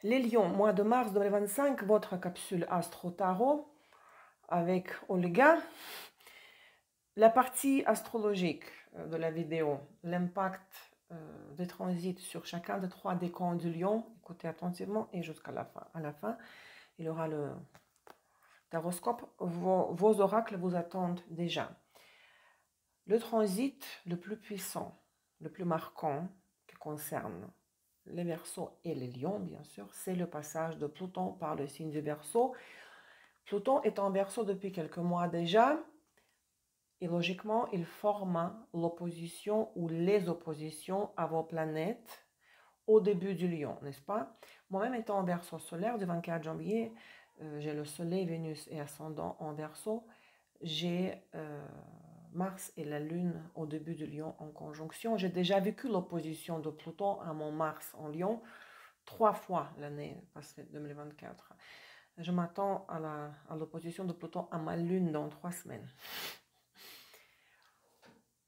Les lions, mois de mars 2025, votre capsule Astro Tarot avec Olga. La partie astrologique de la vidéo, l'impact des transits sur chacun des 3 décans du lion. Écoutez attentivement et jusqu'à la fin. À la fin, il y aura le taroscope. Vos oracles vous attendent déjà. Le transit le plus puissant, le plus marquant qui concerne les Verseaux et les Lions, bien sûr, c'est le passage de Pluton par le signe du Verseau. Pluton est en Verseau depuis quelques mois déjà, et logiquement, il forme l'opposition ou les oppositions à vos planètes au début du Lion, n'est-ce pas? Moi-même étant en Verseau solaire du 24 janvier, j'ai le Soleil, Vénus et Ascendant en Verseau. J'ai Mars et la Lune au début du Lion en conjonction. J'ai déjà vécu l'opposition de Pluton à mon Mars en Lion 3 fois l'année passée 2024. Je m'attends à l'opposition de Pluton à ma Lune dans 3 semaines.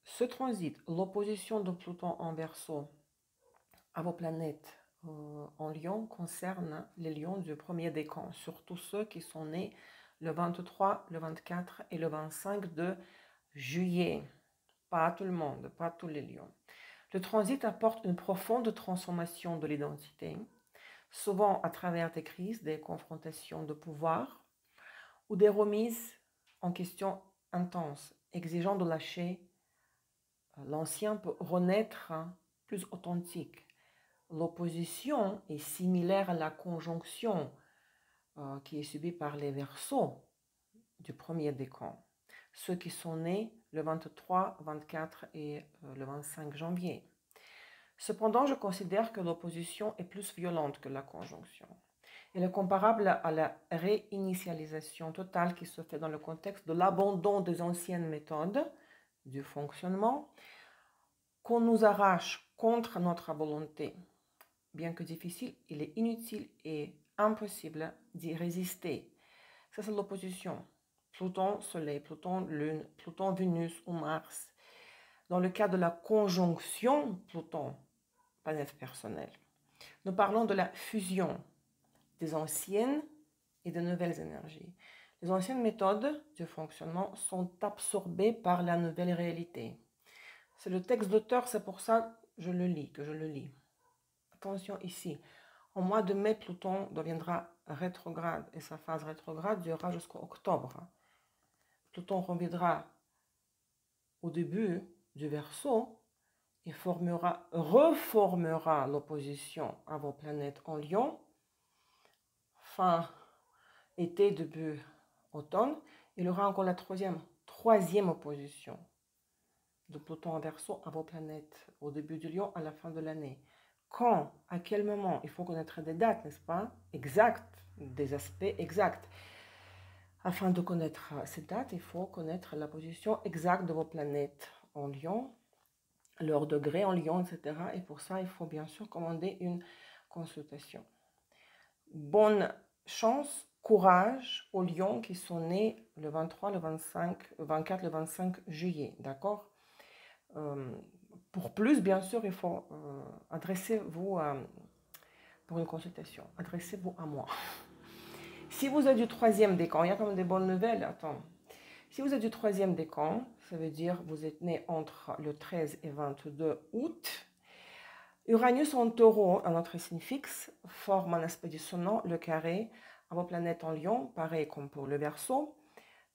Ce transit, l'opposition de Pluton en Verseau à vos planètes en Lion concerne les lions du premier décan, surtout ceux qui sont nés le 23, le 24 et le 25 de juillet. Pas tout le monde, pas tous les lions. Le transit apporte une profonde transformation de l'identité, souvent à travers des crises, des confrontations de pouvoir ou des remises en question intenses, exigeant de lâcher l'ancien pour renaître plus authentique. L'opposition est similaire à la conjonction qui est subie par les Verseaux du premier décan, ceux qui sont nés le 23, 24 et le 25 janvier. Cependant, je considère que l'opposition est plus violente que la conjonction. Elle est comparable à la réinitialisation totale qui se fait dans le contexte de l'abandon des anciennes méthodes du fonctionnement qu'on nous arrache contre notre volonté. Bien que difficile, il est inutile et impossible d'y résister. Ça, c'est l'opposition. Pluton, Soleil, Pluton, Lune, Pluton, Vénus ou Mars. Dans le cas de la conjonction Pluton, planète personnelle, nous parlons de la fusion des anciennes et des nouvelles énergies. Les anciennes méthodes de fonctionnement sont absorbées par la nouvelle réalité. C'est le texte d'auteur, c'est pour ça que je le lis. Attention ici, au mois de mai, Pluton deviendra rétrograde et sa phase rétrograde durera jusqu'en octobre. Pluton reviendra au début du Verseau et reformera l'opposition à vos planètes en Lion. Fin été, début automne, il y aura encore la troisième opposition de Pluton en Verseau à vos planètes au début du Lion à la fin de l'année. Quand, à quel moment, il faut connaître des dates, n'est-ce pas? Exactes, des aspects exacts. Afin de connaître ces dates, il faut connaître la position exacte de vos planètes en Lion, leur degré en Lion, etc. Et pour ça, il faut bien sûr commander une consultation. Bonne chance, courage aux lions qui sont nés le 23, le 25, le 24, le 25 juillet, d'accord? Pour plus, bien sûr, il faut adressez-vous pour une consultation. Adressez-vous à moi. Si vous êtes du 3e décan, il y a quand même des bonnes nouvelles. Attends. Si vous êtes du 3e décan, ça veut dire que vous êtes né entre le 13 et 22 août. Uranus en taureau, un autre signe fixe, forme un aspect dissonant, le carré, à vos planètes en lion, pareil comme pour le Verseau.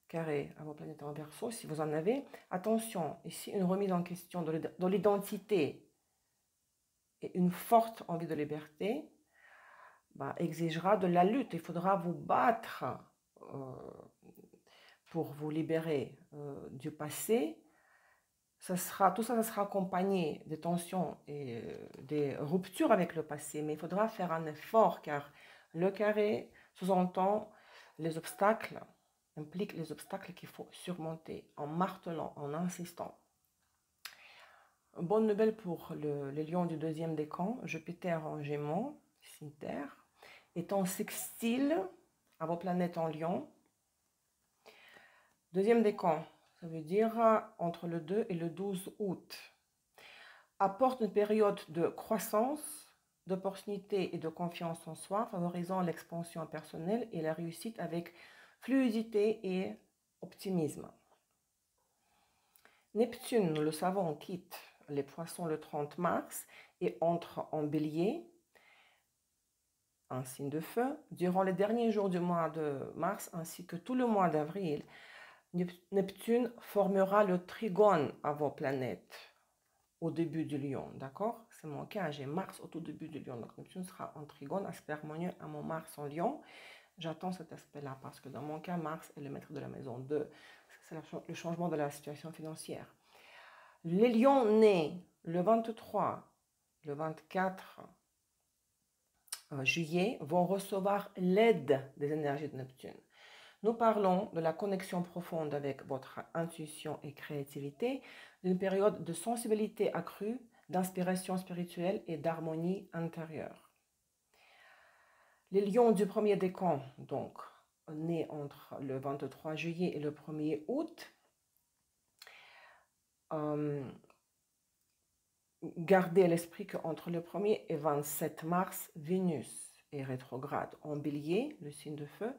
Carré à vos planètes en Verseau, si vous en avez. Attention, ici, une remise en question de l'identité et une forte envie de liberté exigera de la lutte. Il faudra vous battre pour vous libérer du passé. Tout ça sera accompagné des tensions et des ruptures avec le passé, mais il faudra faire un effort car le carré sous-entend les obstacles, implique les obstacles qu'il faut surmonter en martelant, en insistant. Bonne nouvelle pour les lions du 2e décan, Jupiter en Gémeaux, signe terre, est en sextile à vos planètes en Lion. 2e décan, ça veut dire entre le 2 et le 12 août. Apporte une période de croissance d'opportunités et de confiance en soi, favorisant l'expansion personnelle et la réussite avec fluidité et optimisme. Neptune, nous le savons, quitte les Poissons le 30 mars et entre en Bélier, un signe de feu. Durant les derniers jours du mois de mars ainsi que tout le mois d'avril, Neptune formera le trigone à vos planètes au début du Lion, d'accord? C'est mon cas, j'ai Mars au tout début du Lion, donc Neptune sera en trigone, aspect harmonieux à mon Mars en Lion. J'attends cet aspect-là parce que dans mon cas, Mars est le maître de la maison 2. C'est le changement de la situation financière. Les lions nés le 23, le 24 juillet vont recevoir l'aide des énergies de Neptune. Nous parlons de la connexion profonde avec votre intuition et créativité, d'une période de sensibilité accrue, d'inspiration spirituelle et d'harmonie intérieure. Les lions du premier décan, donc nés entre le 23 juillet et le 1er août, gardez à l'esprit qu'entre le 1er et 27 mars, Vénus est rétrograde en Bélier, le signe de feu.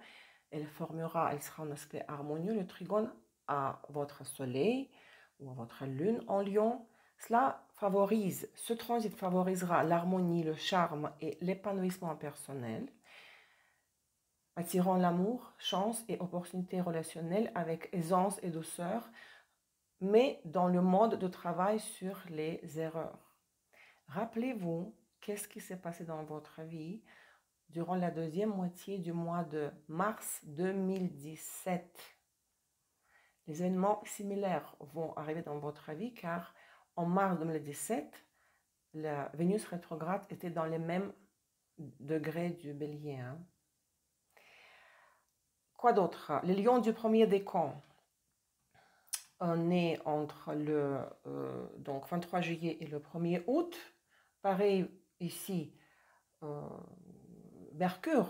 Elle sera en aspect harmonieux, le trigone à votre soleil ou à votre lune en Lion. Ce transit favorisera l'harmonie, le charme et l'épanouissement personnel, attirant l'amour, chance et opportunités relationnelles avec aisance et douceur, mais dans le mode de travail sur les erreurs. Rappelez-vous, qu'est-ce qui s'est passé dans votre vie durant la deuxième moitié du mois de mars 2017. Les événements similaires vont arriver dans votre vie car en mars 2017, la Vénus rétrograde était dans les mêmes degrés du Bélier. Quoi d'autre? Les lions du premier décan, nés entre le 23 juillet et le 1er août. Pareil ici, Mercure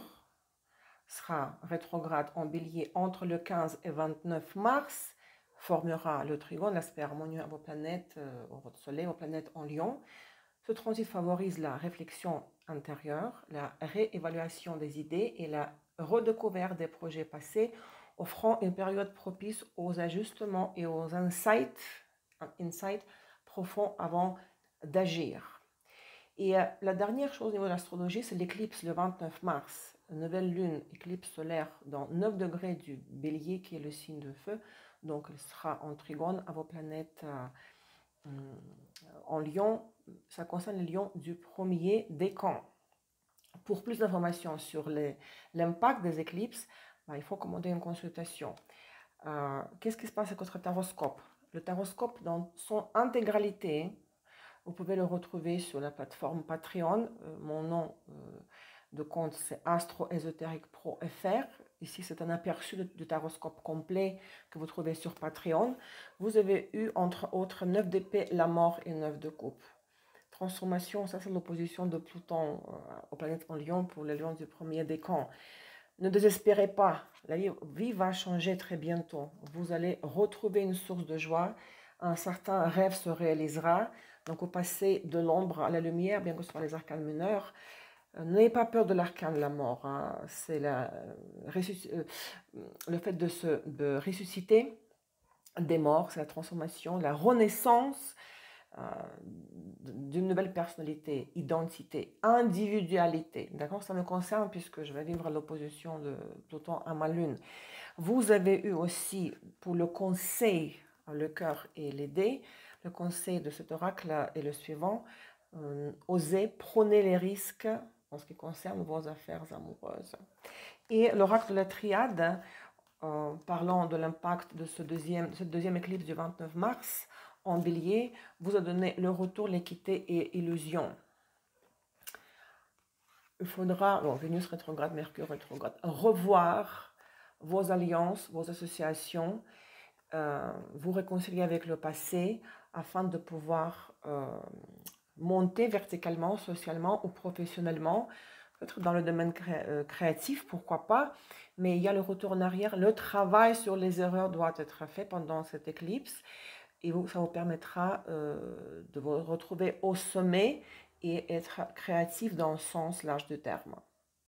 sera rétrograde en Bélier entre le 15 et 29 mars, formera le trigone, l'aspect harmonieux à vos planètes, votre soleil, vos planètes en Lion. Ce transit favorise la réflexion intérieure, la réévaluation des idées et la redécouverte des projets passés, offrant une période propice aux ajustements et aux insights profonds avant d'agir. Et la dernière chose au niveau de l'astrologie, c'est l'éclipse le 29 mars. Nouvelle lune, éclipse solaire dans 9 degrés du Bélier, qui est le signe de feu. Donc, elle sera en trigone à vos planètes en Lion. Ça concerne les lions du premier décan. Pour plus d'informations sur l'impact des éclipses, il faut commander une consultation. Qu'est-ce qui se passe avec votre taroscope? Le taroscope dans son intégralité, vous pouvez le retrouver sur la plateforme Patreon. Mon nom de compte, c'est astroésotérique.pro.fr. Ici, c'est un aperçu du taroscope complet que vous trouvez sur Patreon. Vous avez eu, entre autres, 9 d'épée, la mort et 9 de coupe. Transformation, ça c'est l'opposition de Pluton aux planètes en Lion pour les lions du premier décan. Ne désespérez pas, la vie va changer très bientôt. Vous allez retrouver une source de joie, un certain rêve se réalisera. Donc, vous passez de l'ombre à la lumière, bien que ce soit les arcanes mineurs. N'ayez pas peur de l'arcane de la mort. C'est le fait de ressusciter des morts, c'est la transformation, la renaissance d'une nouvelle personnalité, identité, individualité. D'accord? Ça me concerne puisque je vais vivre à l'opposition de Pluton à ma lune. Vous avez eu aussi, pour le conseil, le cœur et les dés, le conseil de cet oracle est le suivant. Osez, prenez les risques en ce qui concerne vos affaires amoureuses. Et l'oracle de la triade, parlant de l'impact de cette deuxième éclipse du 29 mars en Bélier, vous a donné le retour, l'équité et illusion. Il faudra, Vénus rétrograde, Mercure rétrograde, revoir vos alliances, vos associations, vous réconcilier avec le passé afin de pouvoir monter verticalement, socialement ou professionnellement, peut-être dans le domaine créatif, pourquoi pas, mais il y a le retour en arrière, le travail sur les erreurs doit être fait pendant cette éclipse et ça vous permettra de vous retrouver au sommet et être créatif dans le sens large du terme.